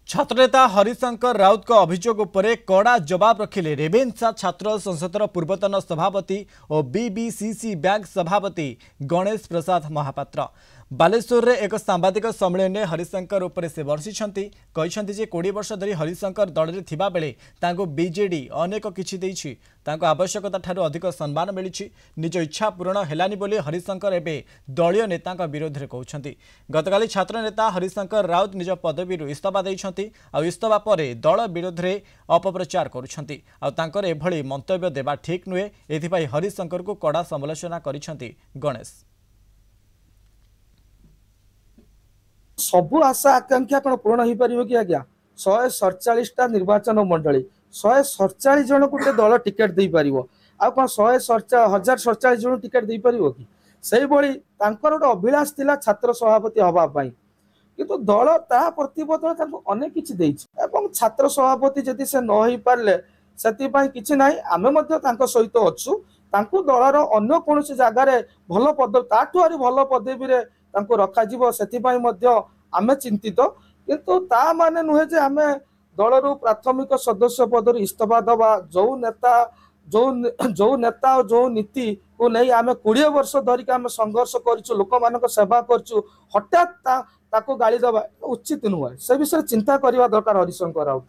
छात्रनेता हरिशंकर राउत को अभियोग उपरे कड़ा जवाब रखिले रेवेन्सा छात्र संसदर पूर्वतन सभापति और बीबीसीसी बैंक सभापति गणेश प्रसाद महापात्र। बालेश्वर रे एक सांबादिक सम्मेलन में हरिशंकर उपरे से वर्षिछंती कहिछंती जे 20 वर्ष धरी हरिशंकर दल रे थिबा बेले तांको बीजेडी अनेक किछि देइछि, तांको आवश्यकता ठारू अधिक सम्मान मिलिछि। निज इच्छा पूर्ण हेलानी बोली हरिशंकर एबे दलीय नेतांक विरोध रे कहउछंती। गतकाली छात्र नेता हरिशंकर राउत निज पदवी इस्तीफा देइछंती आ इस्तीफा परे दल विरोध रे अपप्रचार करुछंती आ तांकर एभली मंतव्य देबा ठीक नुहे। एथिपाई हरिशंकर को कड़ा समालोचना करिछंती गणेश। सबु आशा आकांक्षा कौन पूर्ण हो पार कि आज्ञा 147 निर्वाचन मंडली 147 जन गोटे दल टिकेट दे पार आ कौन 1047 जन टिकेट दे पार कि से गोटे अभिलाष थिला छात्र सभापति हवापाई किंतु दल ता प्रतिबद्धता अनेक किछि छात्र सभापति जदि से न हो पारे से ना आम सहित अच्छु दलर अन्य कौन जगार भल पद ताठू भल पदवी रखा आमे चिंतित किंतु ता माने नुहे जे आमे दलर प्राथमिक सदस्य पदर इस्तीफा दबा जो नेता और जो नीति को नहीं आमे 20 वर्ष धरिक आमे संघर्ष करछु लोक मानक सेवा करछु हठात ताको गाली दबा उचित नुहे से विषय चिंता करवा दरकार हरिशंकर राउत।